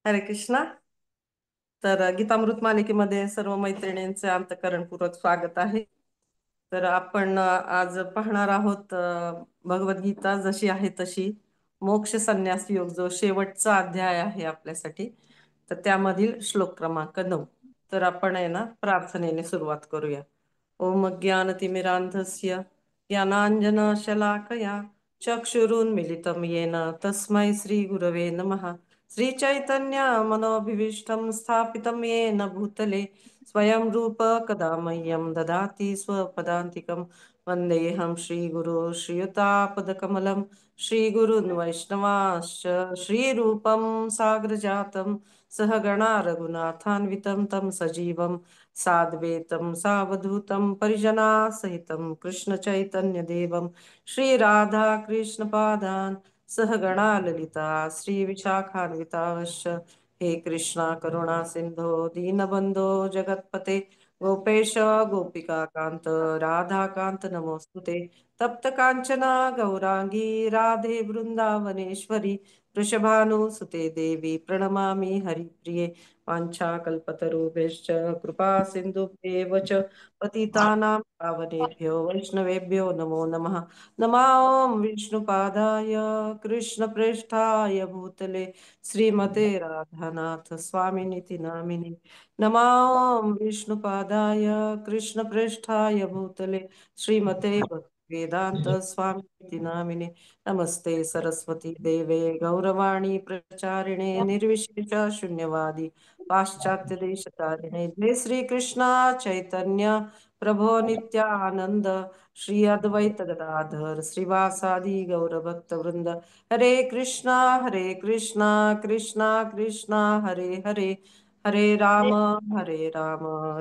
हरे कृष्णा. तर गीतामृत मालिकेमध्ये सर्व मैत्रिणींचे अंतःकरणपूर्वक स्वागत आहे. तर आपण आज पाहणार आहोत भगवद्गीता जशी आहे तशी मोक्ष संन्यास योग, जो शेवटचा अध्याय आहे आपल्यासाठी. तर त्यामधील श्लोक क्रमांक 9. तर आपण आहे ना प्रार्थनेने सुरुवात करूया. ओम ज्ञानतिमिरान्धस्य ज्ञानाञ्जनशलाकया चक्षुरुन्मिलितं येन तस्मै श्रीगुरवे नमः. श्रीचैतन्य मनोभीष्टं स्थापितं येन भूतले स्वयं रूप कदा मह्यं ददाति स्वपदान्तिकं. वन्देऽहं श्रीगुरो श्रीयुतापदकमलं श्रीगुरुन् वैष्णवांश्च श्रीरूपं साग्रजातं सहगणा रघुनाथान्वितं तं सजीवं साद्वैतं सावधूतं परिजनासहितं कृष्णचैतन्यदेवं श्रीराधाकृष्णपादान् सहगणा ललिता श्रीविशाखान्विताश्च. हे कृष्णा करुणा सिंधो दीनबंधो जगत्पते गोपेश गोपिका कांत राधाकांत नमोस्तुते. तप्त कांचना गौरांगी राधे वृंदावनेश्वरी वृषभानुसुते देवी प्रणमामि हरिप्रिये. वाञ्छाकल्पतरुभ्यश्च कृपा सिन्धुभ्येव च पतितानां पावनेभ्यो वैष्णवेभ्यो नमो नमः. नमो विष्णुपादाय कृष्णप्रेष्ठाय भूतले श्रीमते राधानाथ स्वामिनिति नामिने. नमो विष्णुपादाय कृष्णप्रेष्ठाय भूतले श्रीमते वेदांत स्वामिनिति नामिने. नमस्ते सरस्वती देवे गौरवाणी प्रचारिणे निर्विशेष शून्यवादी पाश्चात्य देशतारिणे. जय श्री कृष्ण चैतन्य प्रभो नित्यानंद श्री अद्वैत गदाधर श्रीवासादि गौरभक्त वृंद. हरे कृष्णा कृष्णा कृष्णा हरे हरे, हरे राम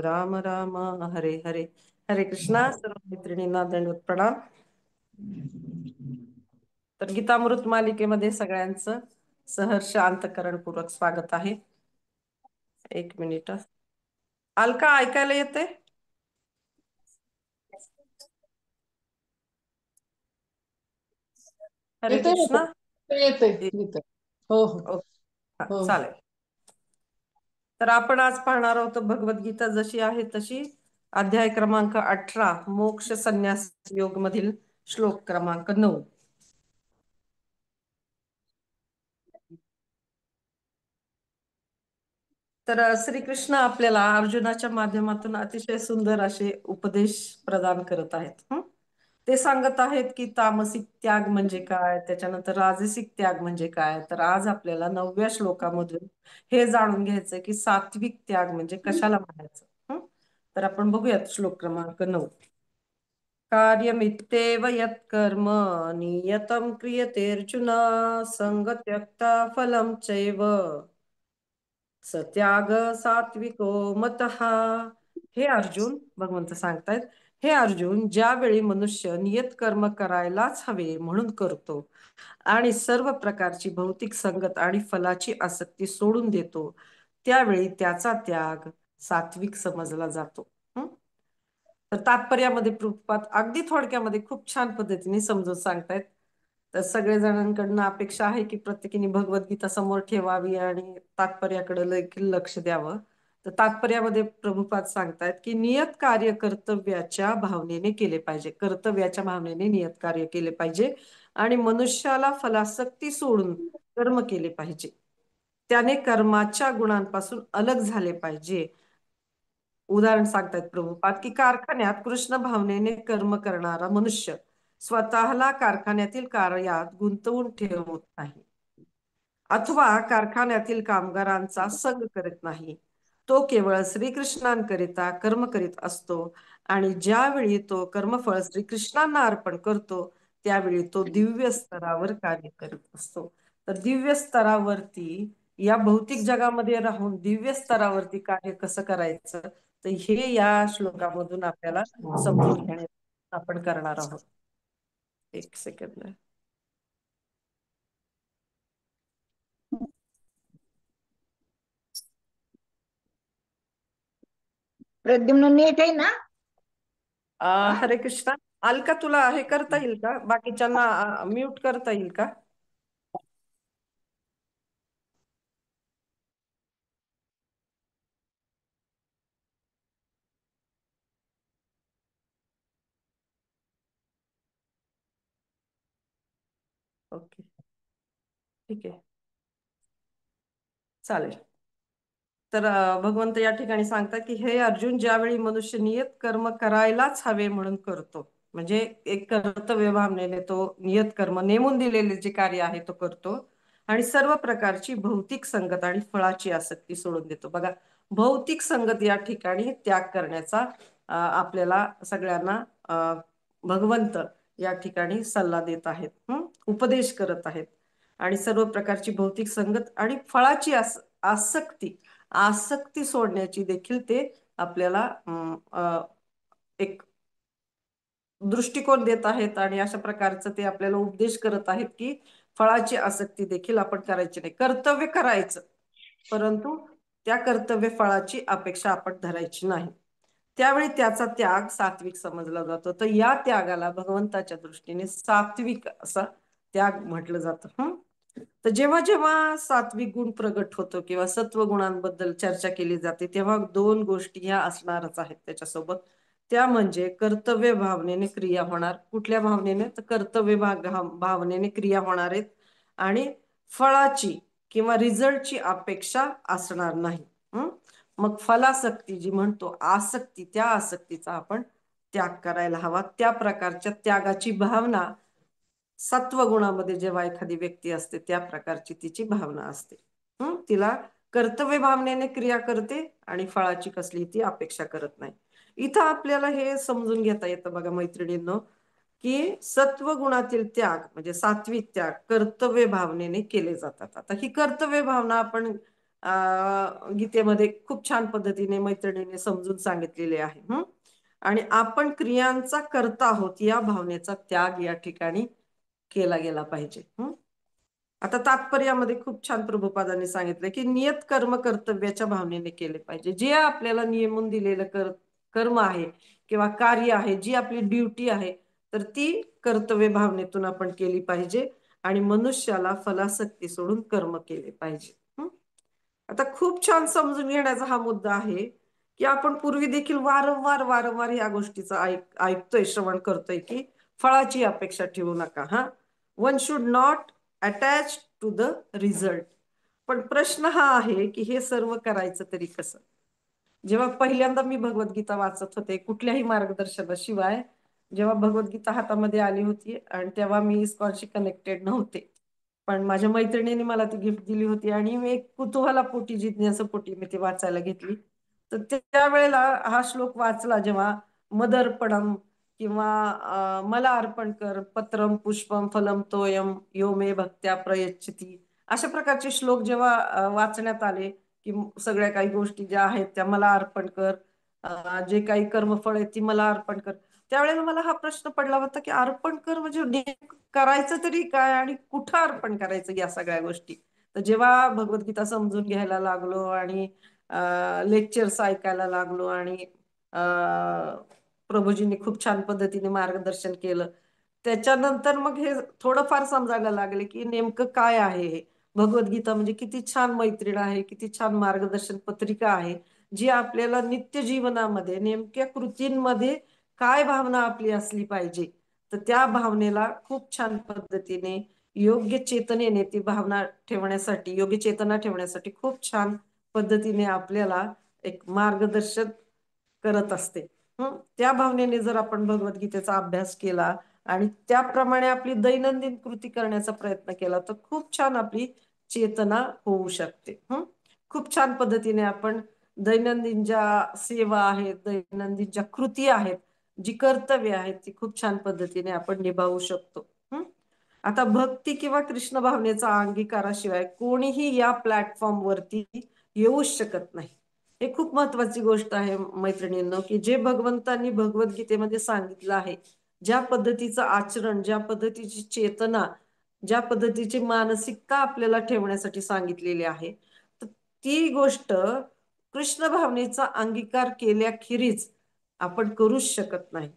राम राम हरे हरे. हरे कृष्णा. सर्व मैत्रिणींना दंडवत प्रणाम. तर गीतामृत मालिकेमध्ये सगळ्यांचं सहर्ष अंतःकरणपूर्वक स्वागत आहे. एक मिनिट. अलका, ऐकायला येते? हरे येते कृष्णा. येते येते. हो हो हो. चालेल. तर आपण आज पाहणार आहोत भगवद्गीता जशी आहे तशी, अध्याय क्रमांक 18 मोक्ष संन्यास योग मधील श्लोक क्रमांक 9. तर श्रीकृष्ण आपल्याला अर्जुनाच्या माध्यमातून अतिशय सुंदर असे उपदेश प्रदान करत आहेत. ते सांगत आहेत की तामसिक त्याग म्हणजे काय, त्याच्यानंतर राजसिक त्याग म्हणजे काय. तर आज आपल्याला 9व्या श्लोकामधून हे जाणून घ्यायचं की सात्विक त्याग म्हणजे कशाला म्हणायचं. तर आपण बघूयात श्लोक क्रमांक 9. कार्यमित्येव यत्कर्म नियतं क्रियतेऽर्जुन संगत्यक्ता फलं चैव सत्याग सात्विको मतः. हे अर्जुन, भगवंत सांगतायत, हे अर्जुन, ज्यावेळी मनुष्य नियत कर्म करायलाच हवे म्हणून करतो आणि सर्व प्रकारची भौतिक संगत आणि फलाची आसक्ती सोडून देतो, त्यावेळी त्याचा त्याग सात्विक समजला जातो. तर तात्पर्यामध्ये प्रभुपाद अगदी थोडक्यामध्ये खूप छान पद्धतीने समजून सांगतायत. तर सगळेजणांकडनं अपेक्षा आहे की प्रत्येकीने भगवद्गीता समोर ठेवावी आणि तात्पर्याकडे देखील लक्ष द्यावं. तर तात्पर्यामध्ये प्रभुपाद सांगतायत की नियत कार्य कर्तव्याच्या भावनेने केले पाहिजे, कर्तव्याच्या भावनेने नियत कार्य केले पाहिजे आणि मनुष्याला फलासक्ती सोडून कर्म केले पाहिजे. त्याने कर्माच्या गुणांपासून अलग झाले पाहिजे. उदाहरण सांगतायत प्रभुपाद की कारखान्यात कृष्ण भावनेने कर्म करणारा मनुष्य स्वतःला कारखान्यातील कार्यात गुंतवून ठेवत नाही, अथवा कारखान्यातील कामगारांचा संग करत नाही. तो केवळ श्रीकृष्णांकरिता कर्म करीत असतो आणि ज्यावेळी तो कर्मफळ श्रीकृष्णांना अर्पण करतो त्यावेळी तो दिव्य स्तरावर कार्य करत असतो. तर दिव्य स्तरावरती, या भौतिक जगामध्ये राहून दिव्य स्तरावरती कार्य कसं करायचं, तर हे या श्लोकामधून आपल्याला समजून घेण्याचा आपण करणार आहोत. एक सेकंद. प्रद्युम्न नीट आहे ना? हरे कृष्णा. अलका, तुला हे करता येईल का, बाकीच्यांना म्यूट करता येईल का? ओके, ठीक आहे, चालेल. तर भगवंत या ठिकाणी सांगतात की हे अर्जुन, ज्यावेळी मनुष्य नियत कर्म करायलाच हवे म्हणून करतो, म्हणजे एक कर्तव्य भावनेने तो नियत कर्म, नेमून दिलेले जे कार्य आहे तो करतो, आणि सर्व प्रकारची भौतिक संगत आणि फळाची आसक्ती सोडून देतो. बघा, भौतिक संगत या ठिकाणी त्याग करण्याचा आपल्याला सगळ्यांना भगवंत या ठिकाणी सल्ला देत आहेत, उपदेश करत आहेत. आणि सर्व प्रकारची भौतिक संगत आणि फळाची आसक्ती आसक्ती सोडण्याची देखील ते आपल्याला एक दृष्टिकोन देत आहेत. आणि अशा प्रकारचं ते आपल्याला उपदेश करत आहेत की फळाची आसक्ती देखील आपण करायची नाही, कर्तव्य करायचं, परंतु त्या कर्तव्य फळाची अपेक्षा आपण धरायची नाही. त्यावेळी त्याचा त्याग सात्विक समजला जातो. तर या त्यागाला भगवंताच्या दृष्टीने सात्विक असा त्याग म्हटलं जातं. तर जेव्हा जेव्हा सात्विक गुण प्रगट होतो किंवा सत्व गुणांबद्दल चर्चा केली जाते, तेव्हा दोन गोष्टी ह्या असणारच आहेत त्याच्यासोबत. त्या म्हणजे कर्तव्य भावनेने क्रिया होणार. कुठल्या भावनेने? तर कर्तव्य भावनेने क्रिया होणार आहेत. आणि फळाची किंवा रिझल्टची अपेक्षा असणार नाही. मग फलासक्ती जी म्हणतो, आसक्ती, त्या आसक्तीचा आपण त्याग करायला हवा. त्या प्रकारच्या त्यागाची भावना सत्वगुणामध्ये जेव्हा एखादी व्यक्ती असते, त्या प्रकारची तिची भावना असते. तिला कर्तव्य भावनेने क्रिया करते आणि फळाची कसली ती अपेक्षा करत नाही. इथं आपल्याला हे समजून घेता येतं बघा मैत्रिणींनो, की सत्वगुणातील त्याग म्हणजे सात्विक त्याग कर्तव्य भावनेने केले जातात. आता ही कर्तव्य भावना आपण गीतेमध्ये खूप छान पद्धतीने मैत्रिणीने समजून सांगितलेली आहे. आणि आपण क्रियांचा करता आहोत या भावनेचा त्याग या ठिकाणी केला गेला पाहिजे. आता तात्पर्यामध्ये खूप छान प्रभुपादांनी सांगितलं की नियत कर्म कर्तव्याच्या भावनेने केले पाहिजे. जे आपल्याला नियमून दिलेलं कर्म आहे किंवा कार्य आहे, जी आपली ड्युटी आहे, तर ती कर्तव्य भावनेतून आपण केली पाहिजे. आणि मनुष्याला फलासक्ती सोडून कर्म केले पाहिजे. आता खूप छान समजून घेण्याचा हा मुद्दा आहे की आपण पूर्वी देखील वारंवार वारंवार या गोष्टीचा ऐकतोय, श्रवण करतोय की फळाची अपेक्षा ठेवू नका. One should not attach to the result. पण प्रश्न हा आहे की हे सर्व करायचं तरी कसं? जेव्हा पहिल्यांदा मी भगवद्गीता वाचत होते कुठल्याही मार्गदर्शनाशिवाय, जेव्हा भगवद्गीता हातामध्ये आली होती, आणि तेव्हा मी इस्कॉनशी कनेक्टेड नव्हते, पण माझ्या मैत्रिणीने मला ती गिफ्ट दिली होती आणि मी एक कुतूहलापोटी, जिज्ञासापोटी मी ती वाचायला घेतली. तर त्यावेळेला हा श्लोक वाचला जेव्हा, मदर्पणम किंवा मला अर्पण कर, पत्रम पुष्पम फलम तोयम यो मे भक्त्या प्रयच्छती, अशा प्रकारचे श्लोक जेव्हा वाचण्यात आले की सगळ्या काही गोष्टी ज्या आहेत त्या मला अर्पण कर, जे काही कर्मफळ आहे ती मला अर्पण कर, त्यावेळेला मला हा प्रश्न पडला होता की अर्पण कर म्हणजे करायचं तरी काय आणि कुठं अर्पण करायचं या सगळ्या गोष्टी. तर जेव्हा भगवद्गीता समजून घ्यायला लागलो आणि लेक्चर्स ऐकायला लागलो आणि प्रभूजींनी खूप छान पद्धतीने मार्गदर्शन केलं, त्याच्यानंतर मग हे थोडंफार समजायला लागले की नेमकं काय आहे हे. भगवद्गीता म्हणजे किती छान मैत्रीण आहे, किती छान मार्गदर्शन पत्रिका आहे, जी आपल्याला नित्य जीवनामध्ये नेमक्या कृतींमध्ये काय भावना आपली असली पाहिजे, तर त्या भावनेला खूप छान पद्धतीने योग्य चेतनेने ती भावना ठेवण्यासाठी, योग्य चेतना ठेवण्यासाठी खूप छान पद्धतीने आपल्याला एक मार्गदर्शन करत असते. त्या भावनेने जर आपण भगवद्गीतेचा अभ्यास केला आणि त्याप्रमाणे आपली दैनंदिन कृती करण्याचा प्रयत्न केला, तर खूप छान आपली चेतना होऊ शकते. खूप छान पद्धतीने आपण दैनंदिन ज्या सेवा आहेत, दैनंदिन ज्या कृती आहेत, जी कर्तव्य आहेत, ती खूप छान पद्धतीने आपण निभावू शकतो. आता भक्ती किंवा कृष्ण भावनेचा अंगीकाराशिवाय कोणीही या प्लॅटफॉर्म वरती येऊच शकत नाही. हे खूप महत्वाची गोष्ट आहे मैत्रिणींनो, की जे भगवंतांनी भगवद्गीतेमध्ये सांगितलं आहे, ज्या पद्धतीचं आचरण, ज्या पद्धतीची चेतना, ज्या पद्धतीची मानसिकता आपल्याला ठेवण्यासाठी सांगितलेली आहे, तर ती गोष्ट कृष्ण भावनेचा अंगीकार केल्याखेरीज आपण करूच शकत नाही.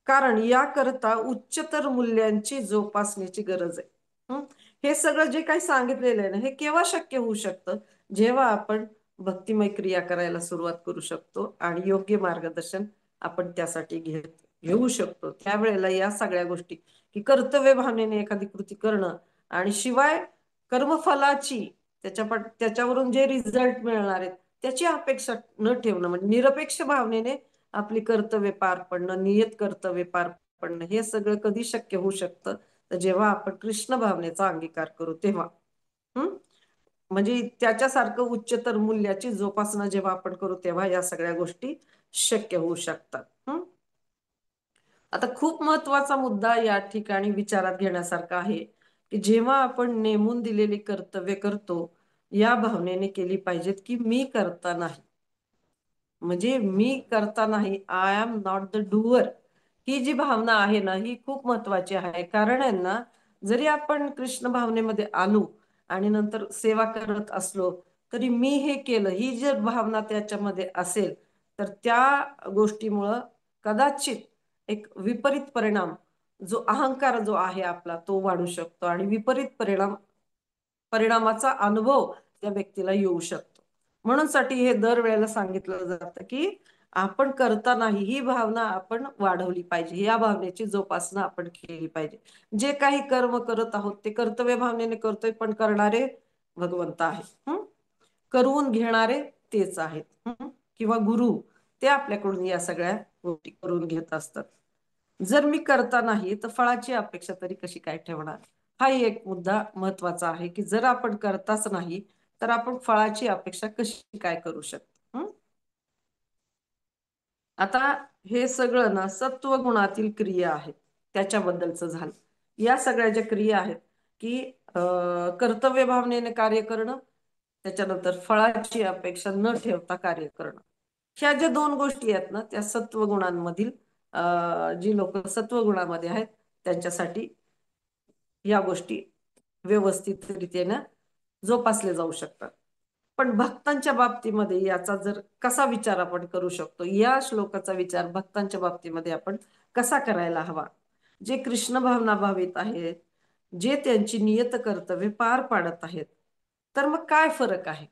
कारण याकरता उच्चतर मूल्यांची जोपासण्याची गरज आहे. हे सगळं जे काही सांगितलेलं आहे ना, हे केव्हा शक्य होऊ शकतं? जेव्हा आपण भक्तिमय क्रिया करायला सुरुवात करू शकतो आणि योग्य मार्गदर्शन आपण त्यासाठी घेऊ शकतो. त्यावेळेला या सगळ्या गोष्टी, की कर्तव्य भावनेने एखादी कृती करणं आणि शिवाय कर्मफलाची त्याच्यावरून जे रिझल्ट मिळणार आहेत त्याची अपेक्षा न ठेवणं, म्हणजे निरपेक्ष भावनेने आपली कर्तव्य पार पडणं, नियत कर्तव्य पार पडणं, हे सगळं कधी शक्य होऊ शकतं? तर जेव्हा आपण कृष्ण भावनेचा अंगीकार करू तेव्हा. म्हणजे त्याच्यासारखं उच्चतर मूल्याची जोपासना जेव्हा आपण करू तेव्हा या सगळ्या गोष्टी शक्य होऊ शकतात. आता खूप महत्वाचा मुद्दा या ठिकाणी विचारात घेण्यासारखा आहे, की जेव्हा आपण नेमून दिलेली कर्तव्य करतो, या भावनेने केली पाहिजेत, की मी करता नाही. म्हणजे मी करता नाही, I am not the doer, ही जी भावना आहे ना, ही खूप महत्वाची आहे. कारण आहे ना, जरी आपण कृष्ण भावनेमध्ये आलो आणि नंतर सेवा करत असलो तरी मी हे केलं, ही जर भावना त्याच्यामध्ये असेल तर त्या गोष्टीमुळं कदाचित एक विपरीत परिणाम, जो अहंकार जो आहे आपला तो वाढू शकतो आणि विपरीत परिणामाचा अनुभव त्या व्यक्तीला येऊ शकतो. म्हणून साठी हे दरवेळेला सांगितलं जातं, की आपण करता नाही ही भावना आपण वाढवली पाहिजे, या भावनेची जोपासना आपण केली पाहिजे. जे काही कर्म करत आहोत ते कर्तव्य भावनेने करतोय, पण करणारे भगवंत आहेत. करून घेणारे तेच आहेत. किंवा गुरु, ते आपल्याकडून या सगळ्या गोष्टी करून घेत असतात. जर मी करता नाही तर फळाची अपेक्षा तरी कशी काय ठेवणार? हाही एक मुद्दा महत्वाचा आहे, की जर आपण करताच नाही तर आपण फळाची अपेक्षा कशी काय करू शकतो? आता हे सगळं ना सत्वगुणातील क्रिया आहेत, त्याच्याबद्दलचं झालं. या सगळ्या ज्या क्रिया आहेत, की कर्तव्य भावनेने कार्य करणं, त्याच्यानंतर फळाची अपेक्षा न ठेवता कार्य करणं, ह्या ज्या दोन गोष्टी आहेत ना, त्या सत्वगुणांमधील जी लोक सत्वगुणामध्ये आहेत त्यांच्यासाठी या गोष्टी व्यवस्थित रीतीने जोपासले जाऊ शकतात. पण भक्तांच्या बाबतीमध्ये याचा जर कसा विचार आपण करू शकतो, या श्लोकाचा विचार भक्तांच्या बाबतीमध्ये आपण कसा करायला हवा? जे कृष्ण भावना भावित आहेत, जे त्यांची नियत कर्तव्य पार पाडत आहेत, तर मग काय फरक आहे?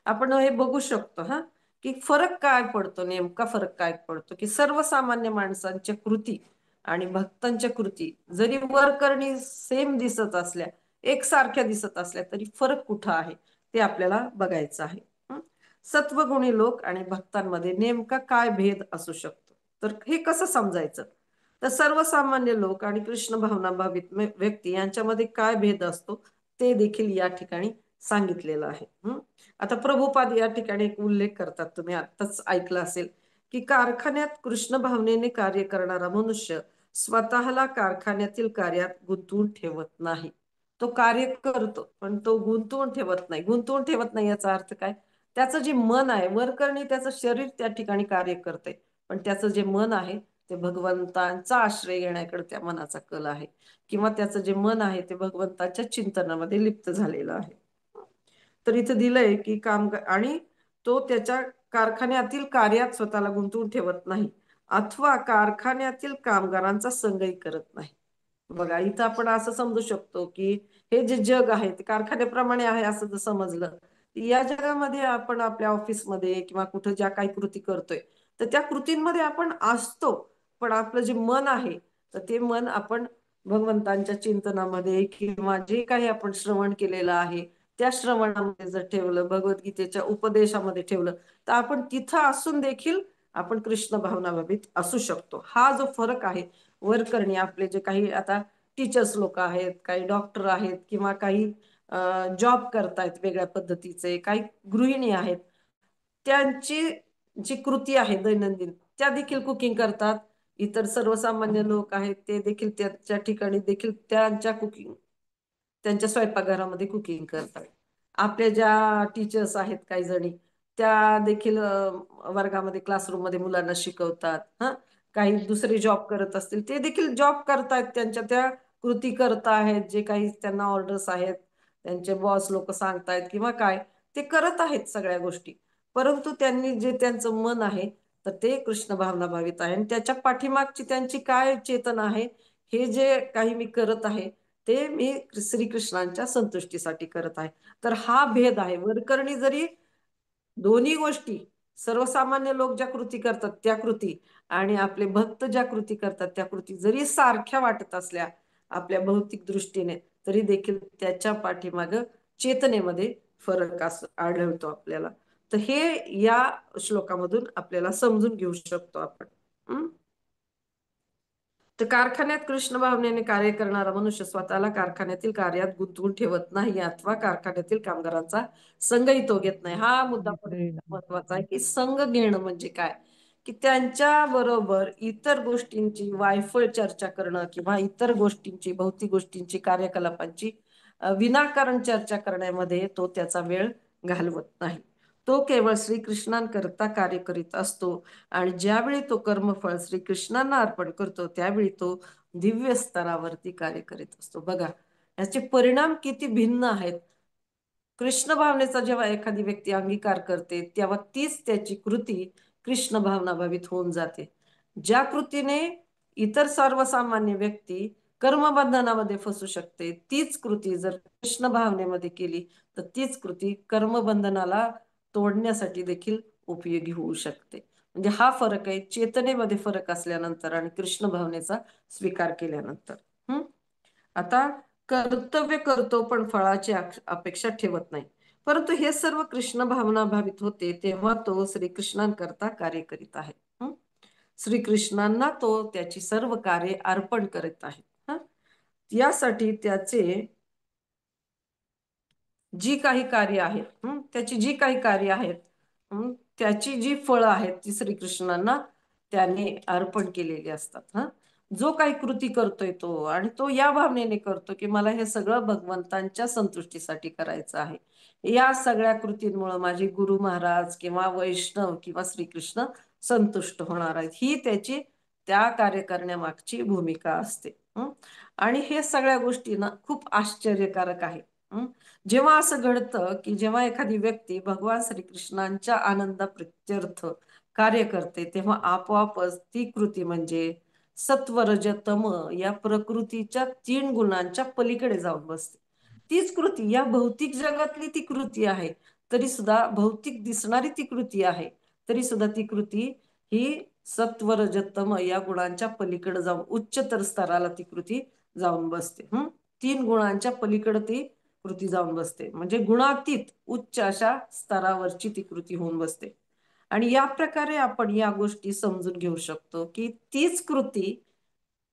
आपण हे बघू शकतो की फरक काय पडतो, नेमका फरक काय पडतो, की सर्वसामान्य माणसांच्या कृती आणि भक्तांच्या कृती जरी वरकरणी सेम दिसत असल्या, एकसारख्या दिसत असल्या, तरी फरक कुठं आहे ते आपल्याला बघायचं आहे. सत्वगुणी लोक आणि भक्तांमध्ये नेमका काय भेद असू शकतो, तर हे कसं समजायचं? तर सर्वसामान्य लोक आणि कृष्ण भावना भावित व्यक्ती यांच्यामध्ये काय भेद असतो ते देखील या ठिकाणी सांगितलेलं आहे. आता प्रभुपाद या ठिकाणी एक उल्लेख करतात, तुम्ही आत्ताच ऐकलं असेल, की कारखान्यात कृष्ण भावनेने कार्य करणारा मनुष्य स्वतःला कारखान्यातील कार्यात गुंतवून ठेवत नाही. तो कार्य करतो पण तो गुंतवून ठेवत नाही. गुंतवून ठेवत नाही याचा अर्थ काय? त्याचं जे मन आहे, वरकरणी त्याचं शरीर त्या ठिकाणी कार्य करते, पण त्याचं जे मन आहे ते भगवंतांचा आश्रय घेण्याकडे त्या मनाचा कल आहे, किंवा त्याचं जे मन आहे ते भगवंताच्या चिंतनामध्ये लिप्त झालेलं आहे. तर इथं दिलंय की काम, आणि तो त्याच्या कारखान्यातील कार्यात स्वतःला गुंतवून ठेवत नाही अथवा कारखान्यातील कामगारांचा संगही करत नाही. बघा, इथं आपण असं समजू शकतो की हे जे जग आहे ते कारखान्याप्रमाणे आहे असं जर समजलं, या जगामध्ये आपण आपल्या ऑफिसमध्ये किंवा कुठं ज्या काही कृती करतोय तर त्या कृतींमध्ये आपण असतो, पण आपलं जे मन आहे तर ते मन आपण भगवंतांच्या चिंतनामध्ये किंवा जे काही आपण श्रवण केलेलं आहे त्या श्रवणामध्ये जर ठेवलं, भगवद्गीतेच्या उपदेशामध्ये ठेवलं, तर आपण तिथं असून देखील आपण कृष्ण भावनाभावित असू शकतो. हा जो फरक आहे, वरकरणी आपले जे काही आता टीचर्स लोक आहेत, काही डॉक्टर आहेत, किंवा काही जॉब करतायत वेगळ्या पद्धतीचे, काही गृहिणी आहेत, त्यांची जी कृती आहे दैनंदिन, त्या देखील कुकिंग करतात. इतर सर्वसामान्य लोक आहेत ते देखील त्याच्या ठिकाणी देखील त्यांच्या स्वयंपाकघरामध्ये कुकिंग करतात. आपल्या ज्या टीचर्स आहेत काही जणी, त्या देखील वर्गामध्ये क्लासरूम मध्ये मुलांना शिकवतात. काही दुसरे जॉब करत असतील ते देखील जॉब करतायत, त्यांच्या त्या कृती करत आहेत, जे काही त्यांना ऑर्डर्स आहेत, त्यांचे बॉस लोक सांगतायत किंवा काय, ते करत आहेत सगळ्या गोष्टी. परंतु त्यांनी जे त्यांचं मन आहे तर ते कृष्ण भावना भावित आहे. आणि त्याच्या पाठीमागची त्यांची काय चेतना आहे, हे जे काही मी करत आहे ते मी श्रीकृष्णांच्या संतुष्टीसाठी करत आहे. तर हा भेद आहे. वरकरणी जरी दोन्ही गोष्टी, सर्वसामान्य लोक ज्या कृती करतात त्या कृती आणि आपले भक्त ज्या कृती करतात त्या कृती जरी सारख्या वाटत असल्या आपल्या भौतिक दृष्टीने, तरी देखील त्याच्या पाठीमाग चेतनेमध्ये फरक आढळतो आपल्याला. तर हे या श्लोकामधून आपल्याला समजून घेऊ शकतो आपण. तर कारखान्यात कृष्ण भावनेने कार्य करणारा मनुष्य स्वतःला कारखान्यातील कार्यात गुंतवून ठेवत नाही अथवा कारखान्यातील कामगारांचा संघही तो घेत नाही. हा मुद्दा पण महत्वाचा आहे की संघ घेणं म्हणजे काय, की त्यांच्या बरोबर इतर गोष्टींची वायफळ चर्चा करणं किंवा इतर गोष्टींची, भौतिक गोष्टींची, कार्यकलापांची विनाकारण चर्चा करण्यामध्ये तो त्याचा वेळ घालवत नाही. तो केवळ श्रीकृष्णांकरता कार्य करीत असतो आणि ज्यावेळी तो कर्मफळ श्रीकृष्णांना अर्पण करतो त्यावेळी तो दिव्य स्तरावरती कार्य करीत असतो. बघा याचे परिणाम किती भिन्न आहेत. कृष्ण भावनेचा जेव्हा एखादी व्यक्ती अंगीकार करते तेव्हा तीच त्याची कृती कृष्ण भावना भावित होऊन जाते. ज्या कृतीने इतर सर्वसामान्य व्यक्ती कर्मबंधनामध्ये फसू शकते, तीच कृती जर कृष्ण भावनेमध्ये केली तर तीच कृती कर्मबंधनाला तोडण्यासाठी देखील उपयोगी होऊ शकते. म्हणजे हा फरक आहे चेतनेमध्ये फरक असल्यानंतर आणि कृष्ण भावनेचा स्वीकार केल्यानंतर. आता कर्तव्य करतो पण फळाची अपेक्षा ठेवत नाही, परंतु हे सर्व कृष्ण भावना भावित होते तेव्हा तो श्रीकृष्णांकरता कार्य करीत आहे. श्रीकृष्णांना तो त्याची सर्व कार्य अर्पण करीत आहे. यासाठी त्याचे जी काही कार्य आहेत, त्याची जी काही कार्य आहेत, त्याची जी फळं आहेत ती श्रीकृष्णांना त्याने अर्पण केलेली असतात. जो काही कृती करतोय तो आणि तो या भावनेने करतो की मला हे सगळं भगवंतांच्या संतुष्टीसाठी करायचं आहे. या सगळ्या कृतींमुळे माझे गुरु महाराज किंवा वैष्णव किंवा श्रीकृष्ण संतुष्ट होणार आहेत, ही त्याची त्या कार्य करण्यामागची भूमिका असते. आणि हे सगळ्या गोष्टी ना खूप आश्चर्यकारक आहे. जेव्हा असं घडतं की जेव्हा एखादी व्यक्ती भगवान श्रीकृष्णांच्या आनंदाप्रित्यर्थ कार्य करते तेव्हा आपोआपच ती कृती म्हणजे सत्व रज तम या प्रकृतीच्या 3 गुणांच्या पलीकडे जाऊन बसते. तीच कृती या भौतिक जगातली ती कृती आहे, तरी सुद्धा भौतिक दिसणारी ती कृती आहे, तरी सुद्धा ती कृती ही सत्व रज तम या गुणांच्या पलीकडे जाऊन उच्चतर स्तराला ती कृती जाऊन बसते. 3 गुणांच्या पलीकडे ती कृती जाऊन बसते, म्हणजे गुणातीत उच्च अशा स्तरावरची ती कृती होऊन बसते. आणि या प्रकारे आपण या गोष्टी समजून घेऊ शकतो की तीच कृती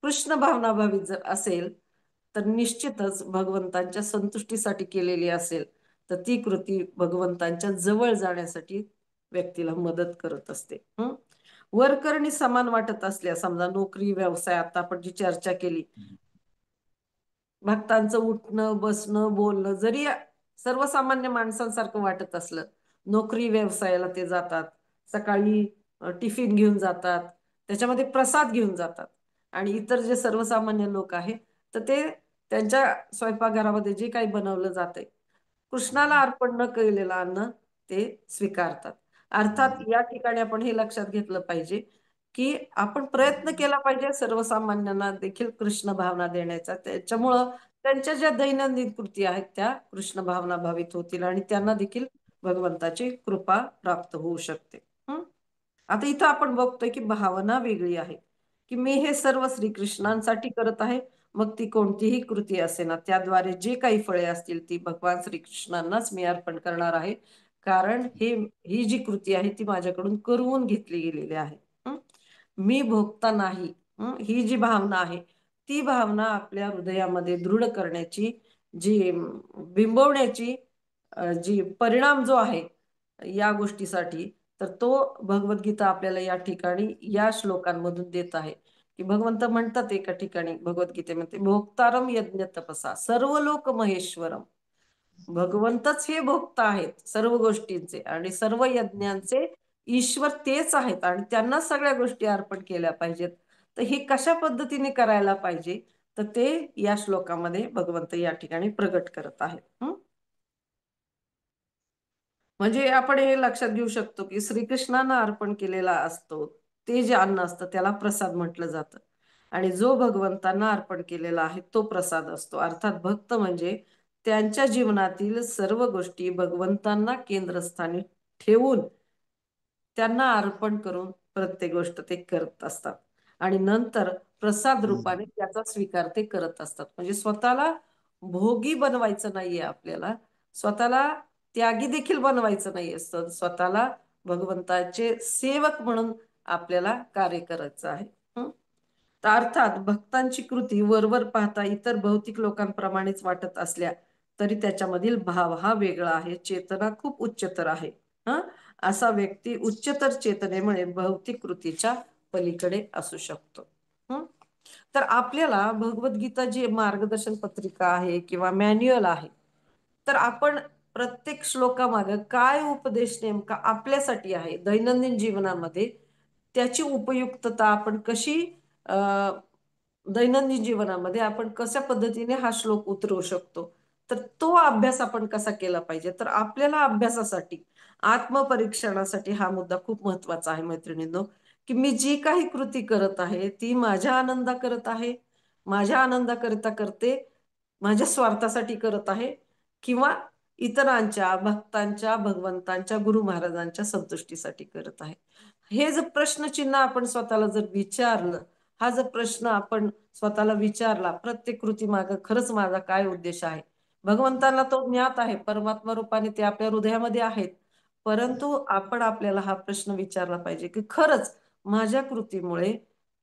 कृष्ण भावनाभावित जर असेल तर निश्चितच भगवंतांच्या संतुष्टीसाठी केलेली असेल तर ती कृती भगवंतांच्या जवळ जाण्यासाठी व्यक्तीला मदत करत असते. वरकरणी समान वाटत असल्या, समजा नोकरी व्यवसाय आता आपण जी चर्चा केली, भक्तांचं उठणं बसणं बोलणं जरी सर्वसामान्य माणसांसारखं वाटत असलं, नोकरी व्यवसायाला ते जातात, सकाळी टिफिन घेऊन जातात, त्याच्यामध्ये प्रसाद घेऊन जातात आणि इतर जे सर्वसामान्य लोक आहेत तर ते त्यांच्या स्वयंपाकघरामध्ये जे काही बनवलं जातंय कृष्णाला अर्पण न केलेलं अन्न ते स्वीकारतात. अर्थात या ठिकाणी आपण हे लक्षात घेतलं पाहिजे की आपण प्रयत्न केला पाहिजे सर्वसामान्यांना देखील कृष्ण भावना देण्याचा, त्याच्यामुळं त्यांच्या ज्या दैनंदिन कृती आहेत त्या कृष्ण भावना भावित होतील आणि त्यांना देखील भगवंताची कृपा प्राप्त होऊ शकते. आता इथं आपण बघतोय की भावना वेगळी आहे की मी हे सर्व श्रीकृष्णांसाठी करत आहे, मग ती कोणतीही कृती असे ना त्याद्वारे जे काही फळे असतील ती भगवान श्रीकृष्णांनाच मी अर्पण करणार आहे, कारण ही जी कृती आहे ती माझ्याकडून करवून घेतली गेलेली आहे. मी भोगता नाही, ही जी भावना आहे ती भावना आपल्या हृदयामध्ये दृढ करण्याची जी बिंबवण्याची जी परिणाम जो आहे या गोष्टीसाठी, तर तो भगवद्गीता आपल्याला या ठिकाणी या श्लोकांमधून देत आहे की भगवंत म्हणतात एका ठिकाणी भगवद्गीतेमध्ये, भोक्तारम यज्ञ तपसा सर्व लोक महेश्वरम. भगवंतच हे भोक्ता आहेत सर्व गोष्टींचे आणि सर्व यज्ञांचे ईश्वर तेच आहेत आणि त्यांना सगळ्या गोष्टी अर्पण केल्या पाहिजेत. तर हे कशा पद्धतीने करायला पाहिजे तर ते या श्लोकामध्ये भगवंत या ठिकाणी प्रगट करत आहेत. म्हणजे आपण हे लक्षात घेऊ शकतो की श्रीकृष्णांना अर्पण केलेला असतो ते जे अन्न असतं त्याला प्रसाद म्हटलं जातं. आणि जो भगवंतांना अर्पण केलेला आहे तो प्रसाद असतो. अर्थात भक्त म्हणजे त्यांच्या जीवनातील सर्व गोष्टी भगवंतांना केंद्रस्थानी ठेवून त्यांना अर्पण करून प्रत्येक गोष्ट ते करत असतात. आणि नंतर प्रसाद रूपाने त्याचा स्वीकार ते करत असतात. म्हणजे स्वतःला भोगी बनवायचं नाहीये आपल्याला, स्वतःला त्यागी देखील बनवायचं नाही असतं, स्वतःला भगवंताचे सेवक म्हणून आपल्याला कार्य करायचं आहे. हं? तर अर्थात भक्तांची कृती वरवर पाहता इतर भौतिक लोकांप्रमाणेच वाटत असल्या तरी त्याच्यामधील भाव हा वेगळा आहे, चेतना खूप उच्चतर आहे. हं? असा व्यक्ती उच्चतर चेतनेमुळे भौतिक कृतीच्या पलीकडे असू शकतो. हं? तर आपल्याला भगवद्गीता जी मार्गदर्शन पत्रिका आहे किंवा मॅन्युअल आहे, तर आपण प्रत्येक श्लोकामागे काय उपदेश नेमका आपल्यासाठी आहे दैनंदिन जीवनामध्ये, त्याची उपयुक्तता आपण कशी दैनंदिन जीवनामध्ये आपण कशा पद्धतीने हा श्लोक उतरवू शकतो, तर तो अभ्यास आपण कसा केला पाहिजे. तर आपल्याला अभ्यासासाठी आत्मपरीक्षणासाठी हा मुद्दा खूप महत्वाचा आहे मैत्रिणींनो, की मी जी काही कृती करत आहे ती माझ्या आनंदा करत आहे, माझ्या आनंदाकरिता करते, माझ्या स्वार्थासाठी करत आहे, किंवा इतरांच्या भक्तांच्या भगवंतांच्या गुरु महाराजांच्या संतुष्टीसाठी करत आहे. हे जर प्रश्नचिन्ह आपण स्वतःला जर विचारलं, हा जर प्रश्न आपण स्वतःला विचारला प्रत्येक कृती मागे खरंच माझा काय उद्देश आहे. भगवंतांना तो ज्ञात आहे, परमात्मा रूपाने ते आपल्या हृदयामध्ये आहेत, परंतु आपण आपल्याला हा प्रश्न विचारला पाहिजे की खरंच माझ्या कृतीमुळे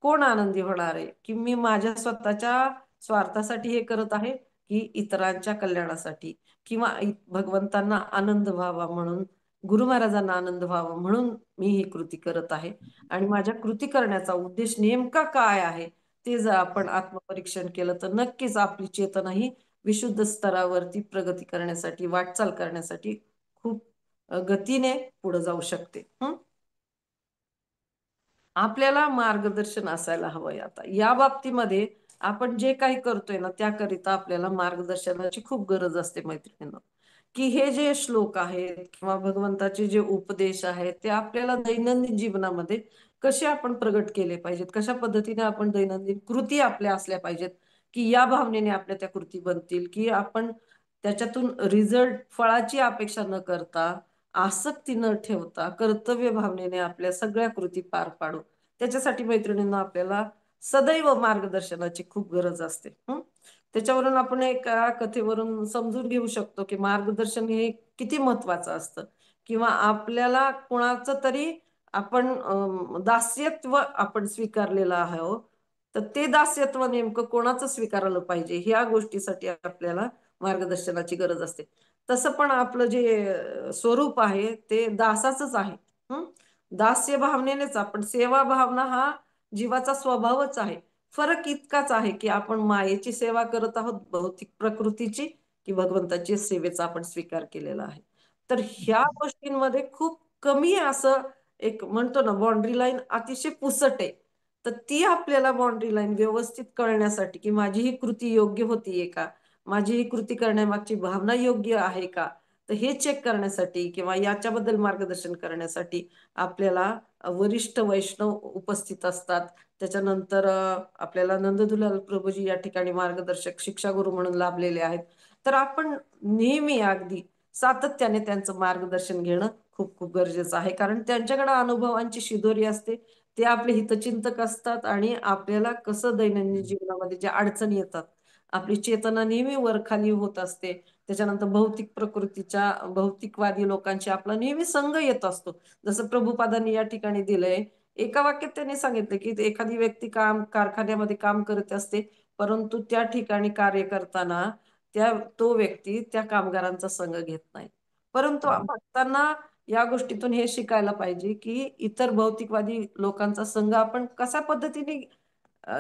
कोण आनंदी होणार आहे, की मी माझ्या स्वतःच्या स्वार्थासाठी हे करत आहे की इतरांच्या कल्याणासाठी, किंवा भगवंतांना आनंद व्हावा म्हणून, गुरु महाराजांना आनंद व्हावा म्हणून मी ही कृती करत आहे. आणि माझ्या कृती करण्याचा उद्देश नेमका काय आहे ते जर आपण आत्मपरीक्षण केलं तर नक्कीच आपली चेतना ही विशुद्ध स्तरावरती प्रगती करण्यासाठी, वाटचाल करण्यासाठी खूप गतीने पुढे जाऊ शकते. आपल्याला मार्गदर्शन असायला हवंय. आता या बाबतीमध्ये आपण जे काही करतोय ना त्याकरिता आपल्याला मार्गदर्शनाची खूप गरज असते मैत्रिणींनो. की हे जे श्लोक आहेत किंवा भगवंताचे जे उपदेश आहेत ते आपल्याला दैनंदिन जीवनामध्ये कसे आपण प्रगट केले पाहिजेत, कशा पद्धतीने आपण दैनंदिन कृती आपल्या असल्या पाहिजेत, की या भावनेने आपल्या त्या कृती बनतील, की आपण त्याच्यातून रिझल्ट फळाची अपेक्षा न करता, आसक्ती न ठेवता कर्तव्य भावनेने आपल्या सगळ्या कृती पार पाडू. त्याच्यासाठी मैत्रिणींना आपल्याला सदैव मार्गदर्शनाची खूप गरज असते. त्याच्यावरून आपण एका कथेवरून समजून घेऊ शकतो की मार्गदर्शन हे किती महत्वाचं असतं. किंवा आपल्याला कोणाचं तरी आपण दास्यत्व आपण स्वीकारलेलं आहोत, तर ते दास्यत्व नेमकं कोणाचं स्वीकारलं पाहिजे ह्या गोष्टीसाठी आपल्याला मार्गदर्शनाची गरज असते. तसं पण आपलं जे स्वरूप आहे ते दासाचंच आहे. हं? दास्य भावनेनेच आपण, सेवा भावना हा जीवाचा स्वभावच आहे. फरक इतकाच आहे की आपण मायेची सेवा करत आहोत भौतिक प्रकृतीची, की भगवंताची सेवेचा आपण स्वीकार केलेला आहे. तर ह्या गोष्टींमध्ये खूप कमी असं एक म्हणतो ना बाउंड्री लाईन अतिशय पुसट आहे. तर ती आपल्याला बाउंड्री लाईन व्यवस्थित कळण्यासाठी की माझी ही कृती योग्य होतीये का, माझी ही कृती करण्यामागची भावना योग्य आहे का, तर हे चेक करण्यासाठी किंवा याच्याबद्दल मार्गदर्शन करण्यासाठी आपल्याला वरिष्ठ वैष्णव उपस्थित असतात. त्याच्यानंतर आपल्याला नंददुलाल प्रभूजी या ठिकाणी मार्गदर्शक शिक्षा गुरु म्हणून लाभलेले आहेत. तर आपण नेहमी अगदी सातत्याने त्यांचं मार्गदर्शन घेणं खूप खूप गरजेचं आहे, कारण त्यांच्याकडे अनुभवांची शिदोरी असते. ते आपले हितचिंतक असतात आणि आपल्याला कसं दैनंदिन जीवनामध्ये ज्या अडचणी येतात, आपली चेतना नेहमी वरखाली होत असते. त्याच्यानंतर भौतिक प्रकृतीच्या भौतिकवादी लोकांची आपला नेहमी संग येत असतो. जसं प्रभुपादांनी या ठिकाणी दिलंय, एका वाक्यात त्यांनी सांगितलं की एखादी व्यक्ती कारखान्यामध्ये काम करत असते, परंतु त्या ठिकाणी कार्य करताना तो व्यक्ती त्या कामगारांचा संग घेत नाही. परंतु भक्तांना या गोष्टीतून हे शिकायला पाहिजे की इतर भौतिकवादी लोकांचा संघ आपण कशा पद्धतीने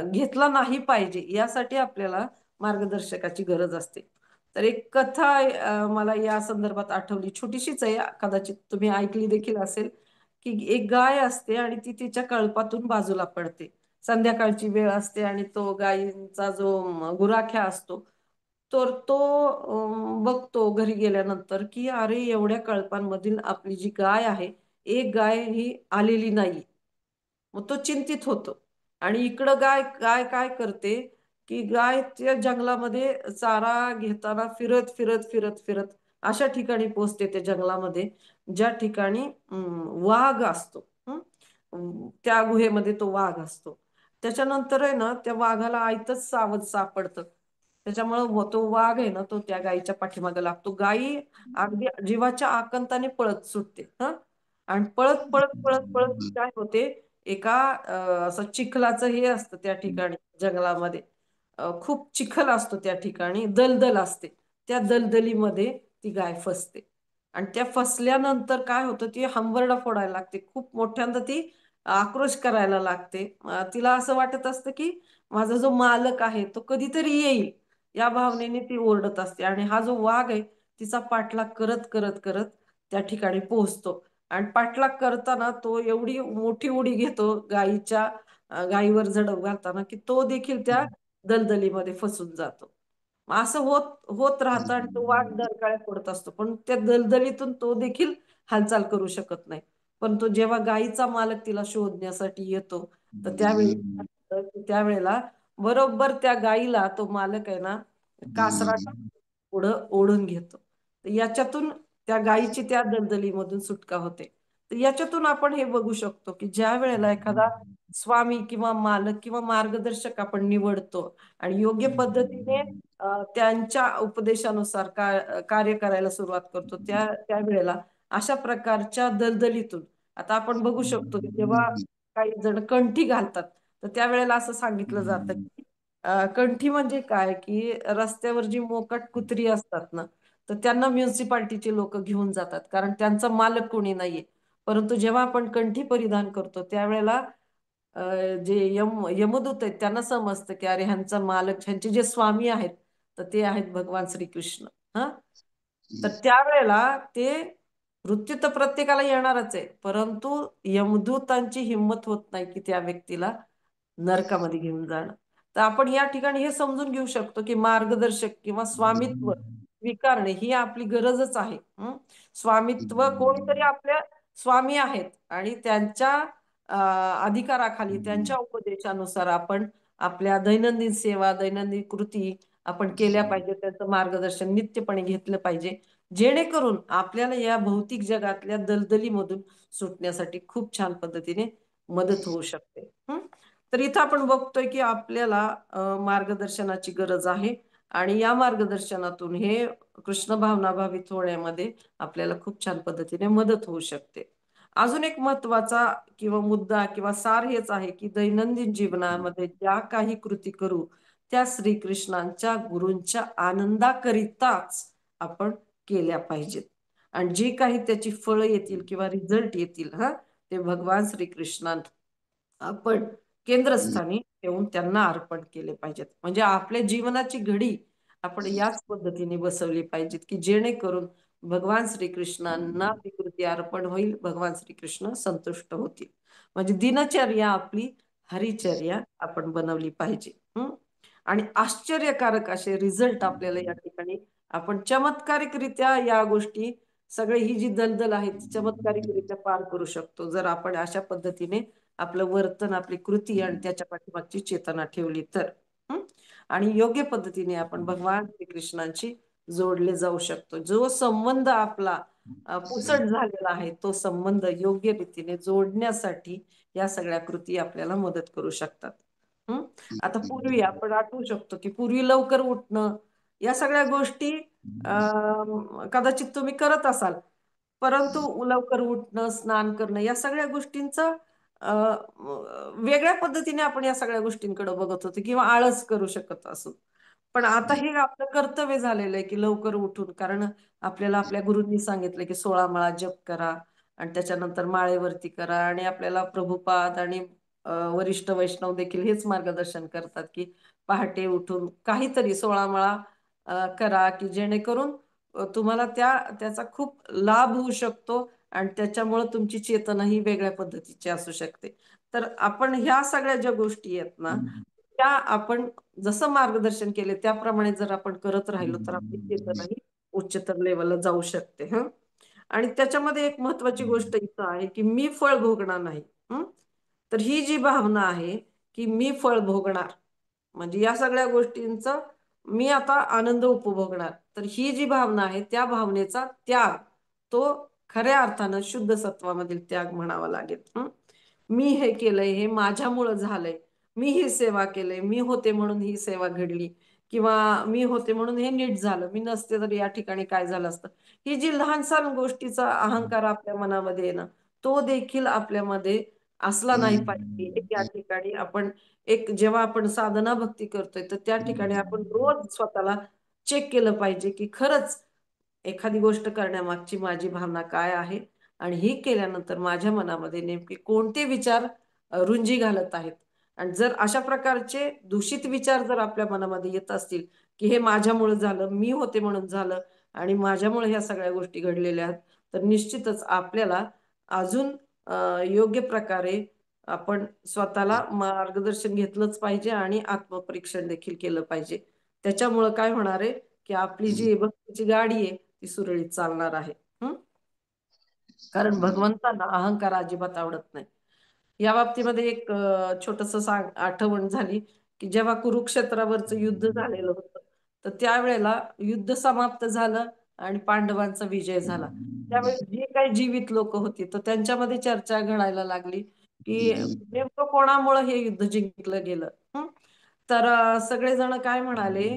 घेतला नाही पाहिजे, यासाठी आपल्याला मार्गदर्शकाची गरज असते. तर एक कथा मला या संदर्भात आठवली, छोटीशीच आहे, कदाचित तुम्ही ऐकली देखील असेल. की एक गाय असते आणि ती तिच्या कळपातून बाजूला पडते. संध्याकाळची वेळ असते आणि तो गायींचा जो गुराख्या असतो तर तो बघतो घरी गेल्यानंतर की अरे एवढ्या कळपांमधील आपली जी गाय आहे, एक गाय ही आलेली नाही. मग तो चिंतित होतो. आणि इकडं गाय गाय काय करते की गाय त्या जंगलामध्ये चारा घेताना फिरत फिरत फिरत फिरत अशा ठिकाणी पोहोचते त्या जंगलामध्ये, ज्या ठिकाणी वाघ असतो. त्या गुहेमध्ये तो वाघ असतो. त्याच्यानंतर आहे ना त्या वाघाला आयतच सावज सापडतं. त्याच्यामुळं तो वाघ आहे ना तो त्या गायीच्या पाठीमागे लागतो. गायी अगदी जीवाच्या आकांताने पळत सुटते. आणि पळत पळत पळत पळत काय होते, एका असं चिखलाचं हे असतं त्या ठिकाणी जंगलामध्ये. खूप चिखल असतो त्या ठिकाणी, दलदल असते. त्या दलदलीमध्ये ती गाय फसते. आणि त्या फसल्यानंतर काय होतं, ती हंबरडा फोडायला लागते. खूप मोठ्यांदा ती आक्रोश करायला लागते. तिला असं वाटत असतं की माझा जो मालक आहे तो कधीतरी येईल, या भावनेने ती ओरडत असते. आणि हा जो वाघ आहे तिचा पाठलाग करत करत करत त्या ठिकाणी पोहोचतो. आणि पाठलाग करताना तो एवढी मोठी उडी घेतो गायीवर झडप घालताना की तो देखील त्या दलदलीमध्ये फसून जातो. मग असं होत होत राहतं आणि तो वाघ डरकाळ्या पडत असतो, पण त्या दलदलीतून तो देखील हालचाल करू शकत नाही. पण तो जेव्हा गायीचा मालक तिला शोधण्यासाठी येतो, तर त्यावेळेला बरोबर त्या गायीला तो मालक आहे ना कासराच्या पुढं ओढून घेतो. तर याच्यातून त्या गायीची त्या दलदलीमधून सुटका होते. तर याच्यातून आपण हे बघू शकतो की ज्या वेळेला एखादा स्वामी किंवा मालक किंवा मार्गदर्शक आपण निवडतो आणि योग्य पद्धतीने त्यांच्या उपदेशानुसार कार्य करायला सुरुवात करतो, त्या वेळेला अशा प्रकारच्या दलदलीतून आता आपण बघू शकतो की जेव्हा काही जण कंठी घालतात, तर त्यावेळेला असं सांगितलं जातं की कंठी म्हणजे काय की रस्त्यावर जी मोकाट कुत्री असतात ना, तर त्यांना म्युन्सिपाल्टीचे लोक घेऊन जातात, कारण त्यांचा मालक कोणी नाहीये. परंतु जेव्हा आपण कंठी परिधान करतो त्यावेळेला अ, जे यमदूत आहेत त्यांना समजतं की अरे ह्यांचा मालक, ह्यांचे जे स्वामी आहेत, तर ते आहेत भगवान श्रीकृष्ण. हा तर त्यावेळेला ते मृत्यू तर प्रत्येकाला येणारच आहे, परंतु यमदूतांची हिंमत होत नाही की त्या व्यक्तीला नरकामध्ये घेऊन जाणं. तर आपण या ठिकाणी हे समजून घेऊ शकतो की मार्गदर्शक किंवा स्वामित्व स्वीकारणे ही आपली गरजच आहे. स्वामित्व कोणीतरी आपल्या स्वामी आहेत आणि त्यांच्या अधिकाराखाली त्यांच्या उपदेशानुसार आपण आपल्या दैनंदिन सेवा, दैनंदिन कृती आपण केल्या पाहिजे. त्यांचं मार्गदर्शन नित्यपणे घेतलं पाहिजे, जेणेकरून आपल्याला या भौतिक जगातल्या दलदलीमधून सुटण्यासाठी खूप छान पद्धतीने मदत होऊ शकते. तर इथं आपण बघतोय की आपल्याला मार्गदर्शनाची गरज आहे आणि या मार्गदर्शनातून हे कृष्ण भावनाभावित होण्यामध्ये आपल्याला खूप छान पद्धतीने मदत होऊ शकते. अजून एक महत्वाचा किंवा मुद्दा किंवा सार हेच आहे की दैनंदिन जीवनामध्ये ज्या काही कृती करू त्या श्रीकृष्णांच्या गुरूंच्या आनंदाकरिताच आपण केल्या पाहिजेत. आणि जे काही त्याची फळं येतील किंवा रिझल्ट येतील ते भगवान श्रीकृष्णांत आपण केंद्रस्थानी ठेवून त्यांना अर्पण केले पाहिजेत. म्हणजे आपल्या जीवनाची घडी आपण याच पद्धतीने बसवली पाहिजेत की जेणेकरून भगवान श्रीकृष्णांना ती कृती अर्पण होईल, भगवान श्रीकृष्ण संतुष्ट होतील. म्हणजे दिनचर्या आपली हरिचर्या आपण बनवली पाहिजे. आणि आश्चर्यकारक असे रिझल्ट आपल्याला या ठिकाणी आपण चमत्कारिकरित्या या गोष्टी सगळे ही जी दलदल आहे ती चमत्कारिकरित्या पार करू शकतो, जर आपण अशा पद्धतीने आपलं वर्तन, आपली कृती आणि त्याच्या पाठीमागची चेतना ठेवली तर. हं? आणि योग्य पद्धतीने आपण भगवान श्रीकृष्णांशी जोडले जाऊ शकतो. जो संबंध आपला पुसट झालेला आहे तो संबंध योग्य रीतीने जोडण्यासाठी या सगळ्या कृती आपल्याला मदत करू शकतात. हं? आता पूर्वी आपण आठवू शकतो की पूर्वी लवकर उठणं या सगळ्या गोष्टी कदाचित तुम्ही करत असाल, परंतु लवकर उठणं, स्नान करणं या सगळ्या गोष्टींचा वेगळ्या पद्धतीने आपण या सगळ्या गोष्टींकडे बघत होतो किंवा आळस करू शकत असो. पण आता हे आपलं कर्तव्य झालेलं आहे की लवकर उठून, कारण आपल्याला आपल्या गुरूंनी सांगितलं की 16 माळा जप करा आणि त्याच्यानंतर माळेवरती करा. आणि आपल्याला प्रभुपाद आणि वरिष्ठ वैष्णव देखील हेच मार्गदर्शन करतात की पहाटे उठून काहीतरी 16 माळा करा की जेणेकरून तुम्हाला त्याचा खूप लाभ होऊ शकतो आणि त्याच्यामुळे तुमची चेतना ही वेगळ्या पद्धतीची असू शकते. तर आपण ह्या सगळ्या ज्या गोष्टी आहेत ना त्या आपण जसं मार्गदर्शन केले त्याप्रमाणे जर आपण करत राहिलो तर आपली चेतनाही उच्चतर लेवलला जाऊ शकते. आणि त्याच्यामध्ये एक महत्वाची गोष्ट इथं आहे की मी फळ भोगणार नाही. तर ही जी भावना आहे की मी फळ भोगणार, म्हणजे या सगळ्या गोष्टींचा मी आता आनंद उपभोगणार, तर ही जी भावना आहे त्या भावनेचा त्याग, तो खऱ्या अर्थानं शुद्ध सत्वामधील त्याग म्हणावा लागेल. मी हे केलंय, हे माझ्यामुळं झालंय, मी ही सेवा केलंय, मी होते म्हणून ही सेवा घडली, किंवा मी होते म्हणून हे नीट झालं, मी नसते तर या ठिकाणी काय झालं असतं. ही जी लहान सहान गोष्टीचा अहंकार आपल्या मनामध्ये आहे ना, तो देखील आपल्यामध्ये असला नाही पाहिजे. या ठिकाणी आपण जेव्हा आपण साधना भक्ती करतोय तर त्या ठिकाणी आपण रोज स्वतःला चेक केलं पाहिजे की खरंच एखादी गोष्ट करण्यामागची माझी भावना काय आहे, आणि ही केल्यानंतर माझ्या मनामध्ये नेमके कोणते विचार रुंजी घालत आहेत. आणि जर अशा प्रकारचे दूषित विचार जर आपल्या मनामध्ये येत असतील की हे माझ्यामुळे झालं, मी होते म्हणून झालं, आणि माझ्यामुळे ह्या सगळ्या गोष्टी घडलेल्या आहेत, तर निश्चितच आपल्याला अजून योग्य प्रकारे आपण स्वतःला मार्गदर्शन घेतलंच पाहिजे आणि आत्मपरीक्षण देखील केलं पाहिजे. त्याच्यामुळं काय होणार आहे की आपली जी भक्तीची गाडी आहे ती सुरळीत चालणार आहे. कारण भगवंतांना अहंकार अजिबात आवडत नाही. या बाबतीमध्ये एक छोटस आठवण झाली की जेव्हा कुरुक्षेत्रावरचं युद्ध झालेलं होतं, तर त्यावेळेला युद्ध समाप्त झालं आणि पांडवांचा विजय झाला. त्यावेळेस जे काही जीवित लोक होती तर त्यांच्यामध्ये चर्चा घडायला लागली की नेमकं कोणामुळे हे युद्ध जिंकलं गेलं. तर सगळेजण काय म्हणाले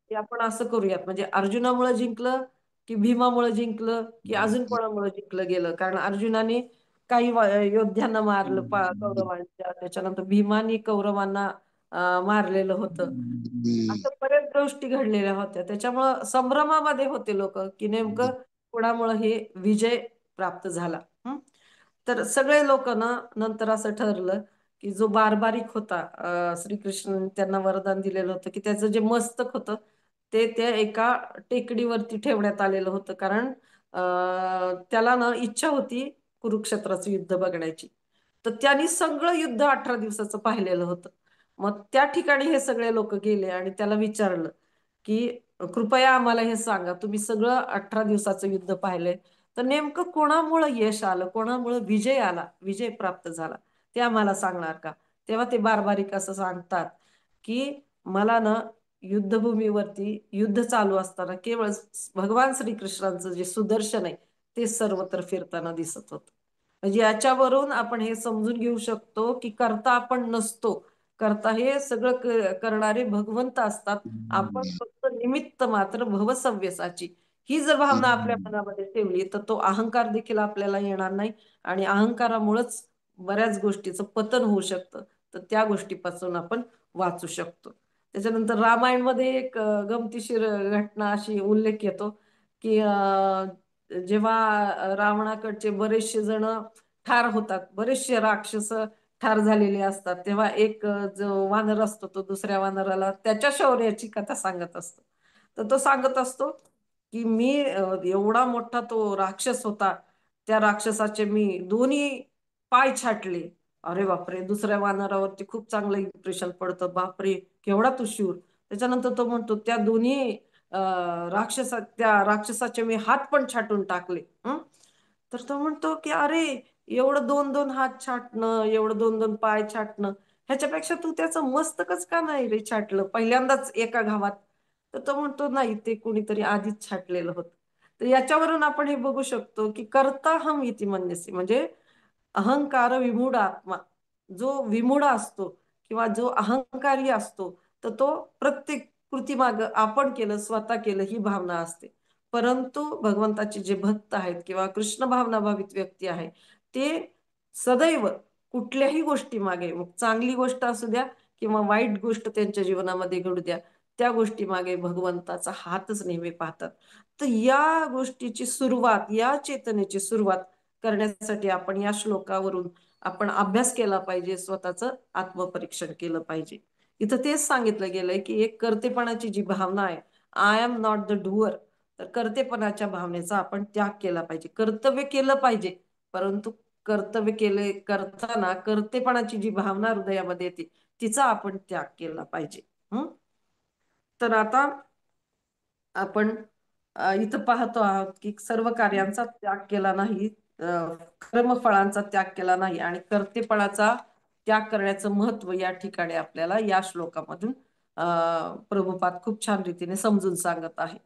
की आपण असं करूयात, म्हणजे अर्जुनामुळे जिंकलं की भीमामुळे जिंकलं की अजून कोणामुळे जिंकलं गेलं. कारण अर्जुनाने काही योद्ध्यांना मारलं कौरवांच्या, त्याच्यानंतर भीमानी कौरवांना मारलेलं होतं. असं बऱ्याच गोष्टी घडलेल्या होत्या. त्याच्यामुळं संभ्रमामध्ये होते लोक की नेमकं कोणामुळे हे विजय प्राप्त झाला. तर सगळे लोक ना नंतर असं ठरलं की जो बारबारिक होता, श्रीकृष्ण त्यांना वरदान दिलेलं होतं की त्याचं जे मस्तक होतं ते त्या एका टेकडीवरती ठेवण्यात आलेलं होतं. कारण त्याला ना इच्छा होती कुरुक्षेत्राचं युद्ध बघण्याची. तर त्यांनी सगळं युद्ध 18 दिवसाचं पाहिलेलं होतं. मग त्या ठिकाणी हे सगळे लोक गेले आणि त्याला विचारलं की कृपया आम्हाला हे सांगा, तुम्ही सगळं 18 दिवसाचं युद्ध पाहिलंय, तर नेमकं कोणामुळं यश आलं, कोणामुळं विजय आला, विजय प्राप्त झाला, ते आम्हाला सांगणार का? तेव्हा ते बारबारिक असं सांगतात की मला ना युद्धभूमीवरती युद्ध चालू असताना केवळ भगवान श्रीकृष्णांचं जे सुदर्शन आहे ते सर्वत्र फिरताना दिसत होतं. म्हणजे याच्यावरून आपण हे समजून घेऊ शकतो की करता आपण नसतो, करता हे सगळं करणारे भगवंत असतात. आपण फक्त निमित्त मात्र भवसव्यसाची. ही जर भावना आपल्या मनामध्ये ठेवली तर तो अहंकार देखील आपल्याला येणार नाही, आणि अहंकारामुळेच बऱ्याच गोष्टीचं पतन होऊ शकतं. तर त्या गोष्टीपासून आपण वाचू शकतो. त्याच्यानंतर रामायणमध्ये एक गमतीशीर घटना अशी उल्लेख येतो की जेव्हा रावणाकडचे बरेचसे जण ठार होतात, बरेचसे राक्षस ठार झालेले असतात, तेव्हा एक जो वानर असतो तो दुसऱ्या वानराला त्याच्या शौर्याची कथा सांगत असतो. तर तो सांगत असतो की मी एवढा मोठा तो राक्षस होता, त्या राक्षसाचे मी दोन्ही पाय छाटले. अरे बापरे, दुसऱ्या वानरावरती खूप चांगलं इम्प्रेशन पडतं, बापरे केवढा तू शूर. त्याच्यानंतर तो म्हणतो त्या दोन्ही त्या राक्षसाचे मी हात पण छाटून टाकले. तर तो म्हणतो की अरे, एवढं दोन दोन हात छाटणं, एवढं दोन दोन पाय छाटणं, ह्याच्यापेक्षा तू त्याचं मस्तकच का नाही रे छाटलं पहिल्यांदाच एका घावात. तर तो म्हणतो नाही, ते कोणीतरी आधीच छाटलेलं होतं. तर याच्यावरून आपण हे बघू शकतो की कर्ता हम इति मन्यसे, म्हणजे अहंकार विमूढ आत्मा, जो विमूढ असतो किंवा जो अहंकारी असतो, तर तो प्रत्येक कृतीमाग आपण केलं, स्वतः केलं ही भावना असते. परंतु भगवंताचे जे भक्त आहेत किंवा कृष्ण भावना भावित व्यक्ती आहे, ते सदैव कुठल्याही गोष्टी मागे, मग चांगली गोष्ट असू द्या किंवा वाईट गोष्ट त्यांच्या जीवनामध्ये घडू द्या, त्या गोष्टी मागे भगवंताचा हातच नेहमी पाहतात. तर या गोष्टीची सुरुवात, या चेतनेची सुरुवात करण्यासाठी आपण या श्लोकावरून आपण अभ्यास केला पाहिजे, स्वतःचं आत्मपरीक्षण केलं पाहिजे. इथं तेच सांगितलं गेलंय की एक कर्तेपणाची जी भावना आहे, I am not the doer, तर कर्तेपणाच्या भावनेचा आपण त्याग केला पाहिजे. कर्तव्य केलं पाहिजे, परंतु कर्तव्य केले करताना कर्तेपणाची जी भावना हृदयामध्ये येते तिचा आपण त्याग केला पाहिजे. तर आता आपण इथं पाहतो आहोत की सर्व कार्यांचा त्याग केला नाही, कर्मफळांचा त्याग केला नाही आणि कर्तेपणाचा त्याग करण्याचं महत्व या ठिकाणी आपल्याला या श्लोकामधून प्रभुपाद खूप छान रीतीने समजून सांगत आहे.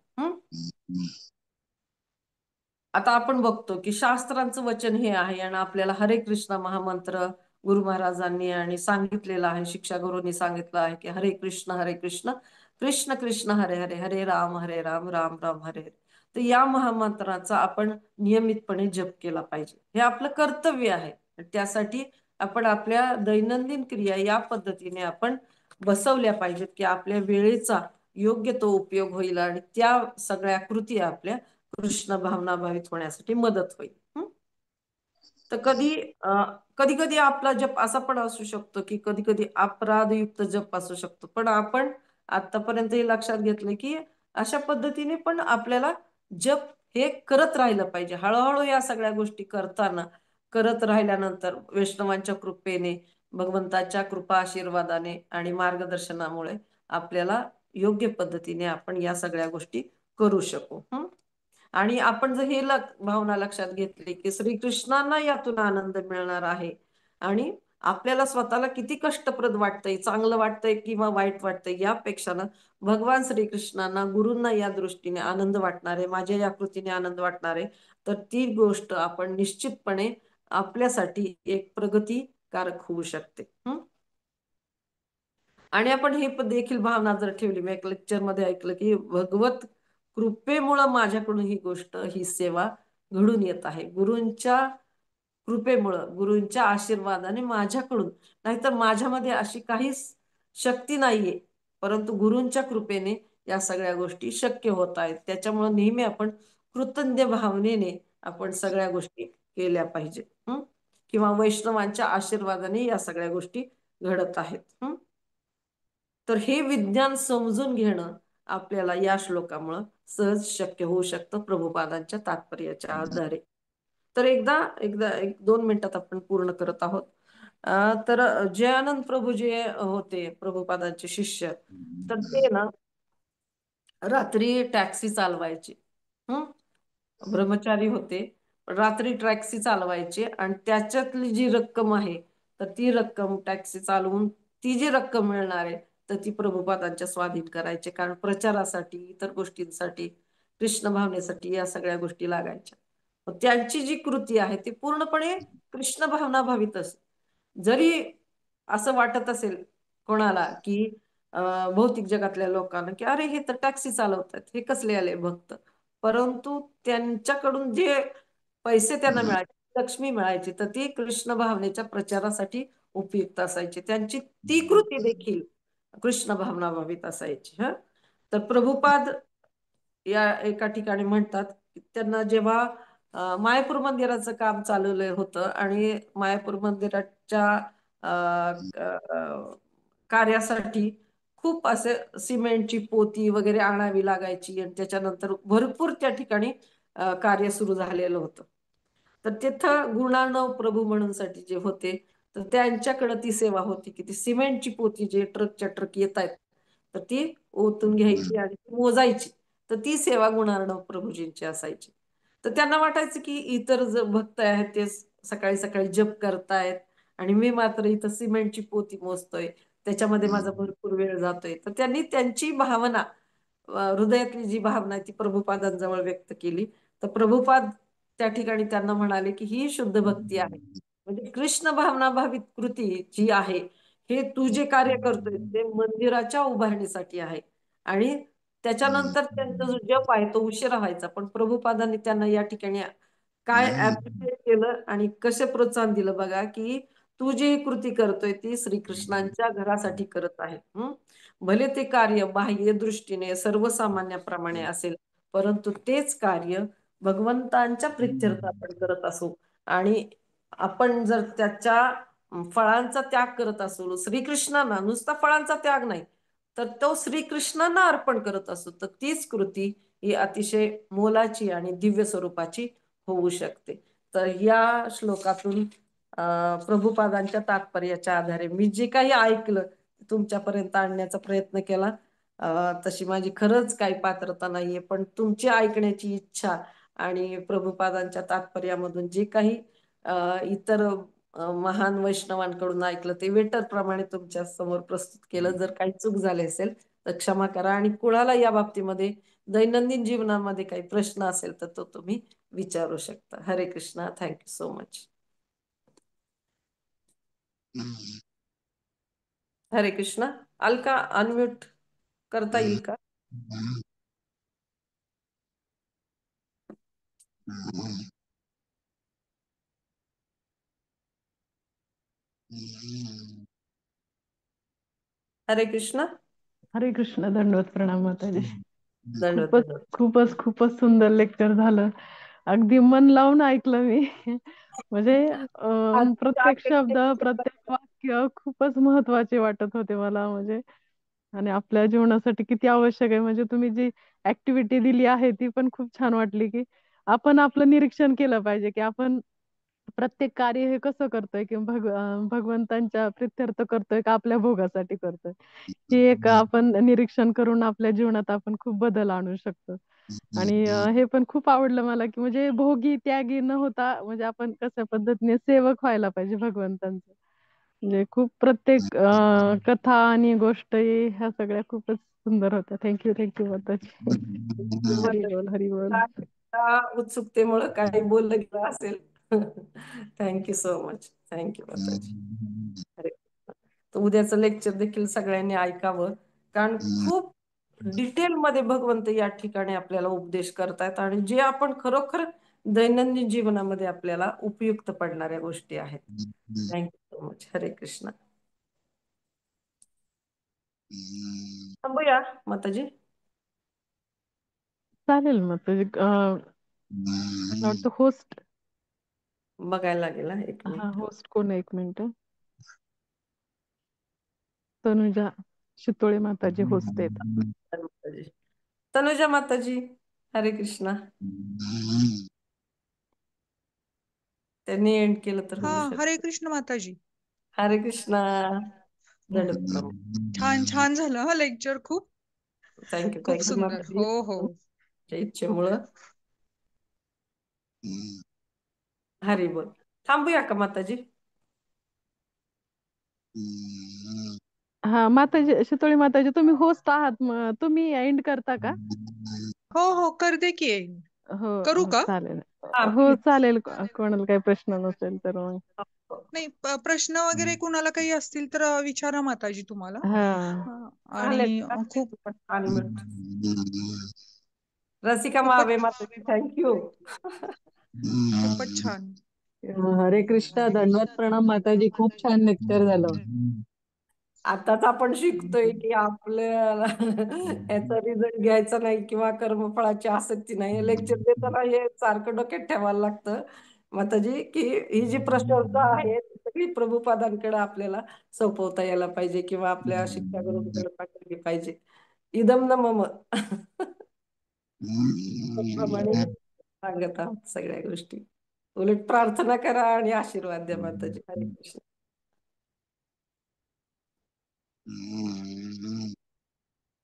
आता आपण बघतो की शास्त्रांचं वचन हे आहे आणि आपल्याला हरे कृष्ण महामंत्र गुरु महाराजांनी आणि सांगितलेलं आहे, शिक्षा गुरूंनी सांगितलं आहे की हरे कृष्ण कृष्ण कृष्ण हरे हरे हरे राम राम राम हरे हरे. तर या महामंत्राचा आपण नियमितपणे जप केला पाहिजे, हे आपलं कर्तव्य आहे. त्यासाठी आपण आपल्या दैनंदिन क्रिया या पद्धतीने आपण बसवल्या पाहिजेत की आपल्या वेळेचा योग्य तो उपयोग होईल आणि त्या सगळ्या कृती आपल्या कृष्ण भावना भावित होण्यासाठी मदत होईल. तर कधी कधी आपला जप असा पण असू शकतो की कधी कधी अपराधयुक्त जप असू शकतो, पण आपण आतापर्यंत हे लक्षात घेतलं की अशा पद्धतीने पण आपल्याला जप हे करत राहिलं पाहिजे. हळूहळू या सगळ्या गोष्टी करत राहिल्यानंतर वैष्णवांच्या कृपेने, भगवंताच्या कृपा आशीर्वादाने आणि मार्गदर्शनामुळे आपल्याला योग्य पद्धतीने आपण या सगळ्या गोष्टी करू शकू. आणि आपण जर हे भावना लक्षात घेतली की श्रीकृष्णांना यातून आनंद मिळणार आहे आणि आपल्याला स्वतःला किती कष्टप्रद वाटतंय, चांगलं वाटतंय किंवा वाईट वाटतंय, यापेक्षा ना भगवान श्रीकृष्णांना, गुरूंना या दृष्टीने आनंद वाटणार आहे, माझ्या या कृतीने आनंद वाटणार आहे, तर ती गोष्ट आपण निश्चितपणे आपल्यासाठी एक प्रगतीकारक होऊ शकते. आणि आपण हे देखील भावना जर ठेवली, मी एक लेक्चर मध्ये ऐकलं की भगवत कृपेमुळं माझ्याकडून ही गोष्ट, ही सेवा घडून येत आहे, गुरूंच्या कृपेमुळं, गुरूंच्या आशीर्वादाने माझ्याकडून, नाहीतर माझ्यामध्ये अशी काही शक्ती नाहीये, परंतु गुरूंच्या कृपेने या सगळ्या गोष्टी शक्य होत आहेत. त्याच्यामुळे नेहमी आपण कृतज्ञ भावनेने आपण सगळ्या गोष्टी केल्या पाहिजेत. किंवा वैष्णवांच्या आशीर्वादाने या सगळ्या गोष्टी घडत आहेत. तर हे विज्ञान समजून घेणं आपल्याला या श्लोकामुळं सहज शक्य होऊ शकतं प्रभुपादांच्या तात्पर्याच्या आधारे. तर एकदा एकदा एक 2 मिनिटात आपण पूर्ण करत आहोत. तर जयानंद प्रभू जे होते प्रभुपादांचे शिष्य, तर ते ना रात्री टॅक्सी चालवायचे. ब्रह्मचारी होते, रात्री टॅक्सी चालवायचे आणि त्याच्यातली जी रक्कम आहे, तर ती रक्कम टॅक्सी चालवून ती जी रक्कम मिळणार आहे तर ती प्रभुपादांच्या स्वाधीन करायचे, कारण प्रचारासाठी, इतर गोष्टींसाठी, कृष्ण भावनेसाठी या सगळ्या गोष्टी लागायच्या. त्यांची जी कृती आहे ती पूर्णपणे कृष्ण भावना भावित असते. जरी असं वाटत असेल कोणाला की भौतिक जगातल्या लोकांना की अरे हे तर टॅक्सी चालवतात, हे कसले आले भक्त, परंतु त्यांच्याकडून जे पैसे त्यांना मिळायचे, लक्ष्मी मिळायची, तर ती कृष्ण भावनेच्या प्रचारासाठी उपयुक्त असायची. त्यांची ती कृती देखील कृष्ण भावना भावित असायची. तर प्रभुपाद या एका ठिकाणी म्हणतात की त्यांना जेव्हा मायापूर मंदिराचं काम चालवलं होतं आणि मायापूर मंदिराच्या कार्यासाठी खूप असे सिमेंटची पोती वगैरे आणावी लागायची आणि त्याच्यानंतर भरपूर त्या ठिकाणी कार्य सुरू झालेलं होतं. तर तिथं गुणार्णव प्रभू म्हणून साठी जे होते, तर त्यांच्याकडे ती सेवा होती की ती सिमेंटची पोती जे ट्रकच्या ट्रक येत आहेत तर ती ओतून घ्यायची आणि मोजायची. तर ती सेवा गुणार्णव प्रभूजींची असायची. तर त्यांना वाटायचं की इतर भक्त आहेत ते सकाळी सकाळी जप करतायत आणि मी मात्र इथं सिमेंटची पोती मोजतोय, त्याच्यामध्ये माझा भरपूर वेळ जातोय. तर त्यांनी त्यांची भावना, हृदयातली जी भावना आहे ती प्रभुपादांजवळ व्यक्त केली. तर प्रभुपाद त्या ठिकाणी त्यांना म्हणाले की ही शुद्ध भक्ती आहे, म्हणजे कृष्ण भावना भावित कृती जी आहे, हे तू जे कार्य करतोय ते मंदिराच्या उभारणीसाठी आहे. आणि त्याच्यानंतर त्यांचा जो जप आहे तो उशिरा व्हायचा, पण प्रभुपादांनी त्यांना या ठिकाणी काय ऍप्रिशिएट केलं आणि कसे प्रोत्साहन दिलं बघा, की तू जी कृती करतोय ती श्रीकृष्णांच्या घरासाठी करत आहे. भले ते कार्य बाह्य दृष्टीने सर्वसामान्याप्रमाणे असेल, परंतु तेच कार्य भगवंतांच्या प्रित्यर्थ आपण करत असू आणि आपण जर त्याच्या फळांचा त्याग करत असू, श्रीकृष्णांना नुसता फळांचा त्याग नाही तर तो श्रीकृष्णांना अर्पण करत असू, तर तीच कृती ही अतिशय मोलाची आणि दिव्य स्वरूपाची होऊ शकते. तर या श्लोकातून प्रभुपादांच्या तात्पर्याच्या आधारे मी जे काही ऐकलं तुमच्यापर्यंत आणण्याचा प्रयत्न केला. तशी माझी खरंच काही पात्रता नाहीये, पण तुमची ऐकण्याची इच्छा आणि प्रभुपादांच्या तात्पर्यामधून जे काही इतर महान वैष्णवांकडून ऐकलं ते वेटर प्रमाणे तुमच्या समोर प्रस्तुत केलं. जर काही चूक झाली असेल तर क्षमा करा, आणि कुणाला या बाबतीमध्ये दैनंदिन जीवनामध्ये काही प्रश्न असेल तर तो तुम्ही विचारू शकता. हरे कृष्णा. Thank you so much. हरे कृष्णा. अलका अनम्यूट करता येईल का? हरे कृष्णा. हरे कृष्ण. दंडवत प्रणाम माताजी. दंडवत खूपच दंडवत. खूपच खूपच सुंदर लेक्चर झालं. अगदी मन लावून ऐकलं मी. म्हणजे प्रत्येक शब्द, प्रत्येक वाक्य खूपच महत्वाचे वाटत होते मला. म्हणजे आणि आपल्या जीवनासाठी किती आवश्यक आहे. म्हणजे तुम्ही जी ऍक्टिव्हिटी दिली आहे ती पण खूप छान वाटली, की आपण आपलं निरीक्षण केलं पाहिजे, की आपण प्रत्येक कार्य हे कसं करतोय, किंवा भगवंतांच्या प्रित्यर्थ करतोय का आपल्या भोगासाठी करतोय. हे एक आपण निरीक्षण करून आपल्या जीवनात आपण खूप बदल आणू शकतो. आणि हे पण खूप आवडलं मला, की म्हणजे भोगी त्यागी न होता म्हणजे आपण कशा पद्धतीने सेवक व्हायला पाहिजे भगवंतांचं. म्हणजे खूप प्रत्येक कथा आणि गोष्ट ह्या सगळ्या खूपच सुंदर होत्या. थँक्यू माताजी. हरी बोल हरी बोल. उत्सुकतेमुळे काही बोललं गेलं असेल. Thank you so much. थँक्यू माताजी. अरे, तर उद्याचं लेक्चर देखील सगळ्यांनी ऐकावं, कारण खूप डिटेल मध्ये भगवंत या ठिकाणी आपल्याला उपदेश करतायत, आणि जे आपण खरोखर दैनंदिन जीवनामध्ये आपल्याला उपयुक्त पडणाऱ्या गोष्टी आहेत. Thank you so much. हरे कृष्णा. थांबूया माताजी. चालेल माताजी. मला वाटतं होस्ट. बघायला लागेल हा, एक हा, मिनिट. होस्ट कोण आहे? एक मिनिट. तनुजा शितोळे माताजी होस्ट आहेत. माताजी. तनुजा माताजी. हरे कृष्णा. त्यांनी एंड केलं तर हा, होऊ हरे शकतं. कृष्ण माताजी. हरे कृष्णा. दंडवत प्रणाम. छान छान झालं हा लेक्चर. खूप थँक्यू खूप थँक्यू सुंदर. माताजी. हो हो. तुमच्या इच्छेमुळं. हरी बोल. थांबूया का माताजी? हा माताजी, शितोळे माताजी, तुम्ही होस्ट आहात, तुम्ही एंड करता का? हो हो, करते की. हो करू का? चालेल. हा हो प्लीज. चालेल. कोणाला काही प्रश्न नसेल तर मग. नाही, प्रश्न वगैरे कुणाला काही असतील तर विचारा माताजी तुम्हाला. हा आणि चालेल. खूप अनम्यूट. रसिका खूपच महावे माताजी, थँक्यू. खूपच छान. हरे कृष्ण. दंडवत प्रणाम माताजी. खूप छान लेक्चर झालं. आताच आपण शिकतोय की आपल्याला याचा रिझल्ट घ्यायचा नाही किंवा कर्मफळाची आसक्ती नाही. लेक्चर देताना हे सारखं डोक्यात ठेवायला लागतं माताजी, की ही जी प्रशंसा आहे ती सगळी प्रभुपादांकडे आपल्याला सोपवता यायला पाहिजे, किंवा आपल्या शिक्षा गुरूंकडे पाठवली पाहिजे. इदम न मम. त्याप्रमाणे सांगत आहोत सगळ्या गोष्टी. उलट प्रार्थना करा आणि आशीर्वाद द्या माताजी. हरे कृष्ण.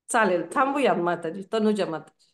चालेल, थांबूया माताजी. तनुजा माताजी.